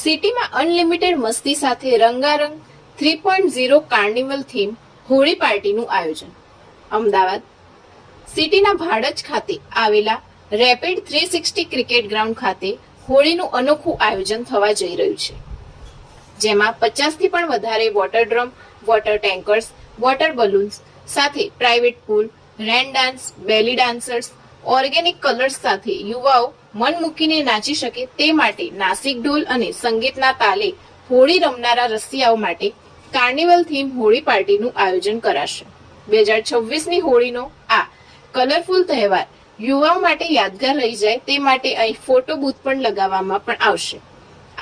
સિટીમાં અનલિમિટેડ મસ્તી સાથે રંગારંગ 3.0 કાર્નિવલ થીમ હોળી પાર્ટીનું આયોજન. અમદાવાદ સિટીના ભાડજ ખાતે આવેલા રેપિડ 360 ક્રિકેટ ગ્રાઉન્ડ ખાતે હોળીનું અનોખું આયોજન થવા જઈ રહ્યું છે, જેમાં 50 થી પણ વધારે water drum, water tankers, water balloons સાથે પ્રાઇવેટ પૂલ, રેન ડાન્સ, બેલી ડાન્સર્સ, ઓર્ગેનિક કલર્સ સાથે યુવાઓ મન મૂકીને નાચી શકે તે માટે નાસિક ઢોલ અને સંગીતના તાલે હોળી રમનારા રસિયાઓ માટે કાર્નિવલ થીમ હોળી પાર્ટીનું આયોજન કરાશે. 2026ની હોળીનો આ કલરફુલ તહેવાર યુવાઓ માટે યાદગાર રહી જાય તે માટે અહીં ફોટો બૂથ પણ લગાવવામાં પણ આવશે.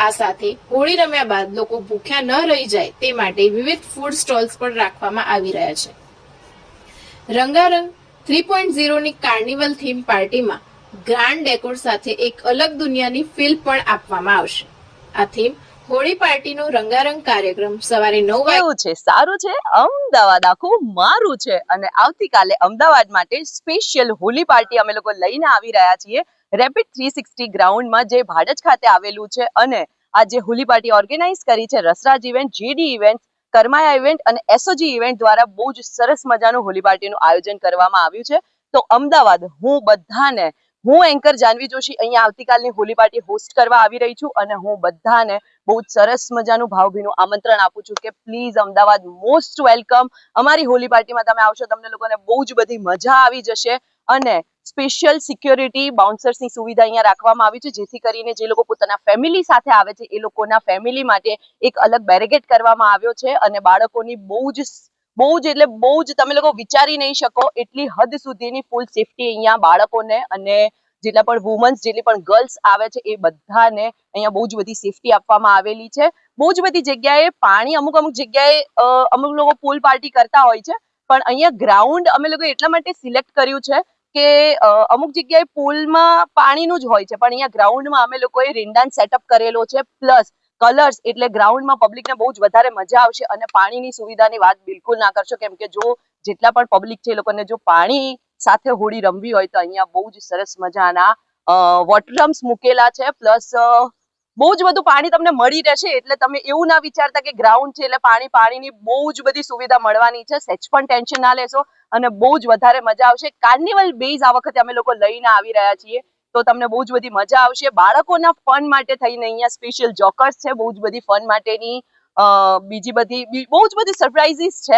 આ સાથે હોળી રમ્યા બાદ લોકો ભૂખ્યા ન રહી જાય તે માટે વિવિધ ફૂડ સ્ટોલ્સ પણ રાખવામાં આવી રહ્યા છે. રંગારંગ 3.0ની કાર્નિવલ થીમ પાર્ટીમાં ગ્રાન્ડ ડેકોર સાથે એક અલગ દુનિયાની ફીલ પણ આપવામાં આવશે. આ થીમ હોળી પાર્ટીનો રંગારંગ કાર્યક્રમ સવારે 9 વાગે કેવું છે? સારું છે. અમદાવાદ આખું મારું છે અને આવતીકાલે અમદાવાદ માટે સ્પેશિયલ હોલી પાર્ટી અમે લોકો લઈને આવી રહ્યા છીએ રેપિડ 360 ગ્રાઉન્ડમાં, જે ભાડજ ખાતે આવેલું છે. અને આ જે હોલી પાર્ટી ઓર્ગેનાઇઝ કરી છે Rasraj event, JD event, કર્માયા event અને એસઓજી ઇવેન્ટ દ્વારા બહુ જ સરસ મજાનું હોલી પાર્ટીનું આયોજન કરવામાં આવ્યું છે. તો અમદાવાદ હું એન્કર જાનવી જોશી અહીંયા આવતીકાલની હોલી પાર્ટી હોસ્ટ કરવા આવી રહી છું અને હું બધાને બહુ જ સરસ મજાનું ભાવભીનું આમંત્રણ આપું છું કે પ્લીઝ અમદાવાદ મોસ્ટ વેલકમ. અમારી હોલી પાર્ટીમાં તમે આવશો, તમને લોકોને બહુ જ બધી મજા આવી જશે. અને સ્પેશિયલ સિક્યોરિટી બાઉન્સર્સની સુવિધા અહીંયા રાખવામાં આવી છે, જેથી કરીને જે લોકો પોતાના ફેમિલી સાથે આવે છે એ લોકોના ફેમિલી માટે એક અલગ બેરિકેડ કરવામાં આવ્યો છે. અને બાળકોની બહુ જ તમે લોકો વિચારી નહીં શકો એટલી હદ સુધીની ફૂલ સેફટી અહીંયા બાળકોને અને જેટલા પણ વુમન્સ, જેટલી પણ ગર્લ્સ આવે છે એ બધાને અહીંયા બહુ જ બધી સેફટી આપવામાં આવેલી છે. બહુ જ બધી જગ્યાએ પાણી, અમુક જગ્યાએ અમુક લોકો પૂલ પાર્ટી કરતા હોય છે, પણ અહીંયા ગ્રાઉન્ડ અમે લોકો એટલા માટે સિલેક્ટ કર્યું છે કે અમુક જગ્યાએ પૂલમાં પાણીનું જ હોય છે, પણ અહીંયા ગ્રાઉન્ડમાં અમે લોકોએ રેનડાન્સ સેટઅપ કરેલો છે, પ્લસ કલર્સ, એટલે ગ્રાઉન્ડમાં પબ્લિકને બહુ જ વધારે મજા આવશે. અને પાણીની સુવિધાની વાત બિલકુલ ના કરશો, કેમ કે જો જેટલા પણ પબ્લિક છે એ લોકોને જો પાણી સાથે હોળી રમવી હોય તો અહીંયા બહુ જ સરસ મજાના વોટર ડ્રમ્સ મૂકેલા છે, પ્લસ બહુ જ બધું પાણી તમને મળી રહેશે. એટલે તમે એવું ના વિચારતા કે ગ્રાઉન્ડ છે એટલે પાણીની બહુ જ બધી સુવિધા મળવાની છે. સેચ પણ ટેન્શન ના લેશો અને બહુ જ વધારે મજા આવશે. કાર્નિવલ બેઝ આ વખતે અમે લોકો લઈને આવી રહ્યા છીએ, તો તમને બહુ જ બધી મજા આવશે. બાળકોના ફન માટે થઈને અહીંયા સ્પેશિયલ જોકર્સ છે, બહુ જ બધી ફન માટેની બીજી બધી બહુ જ બધી સરપ્રાઇઝીસ છે.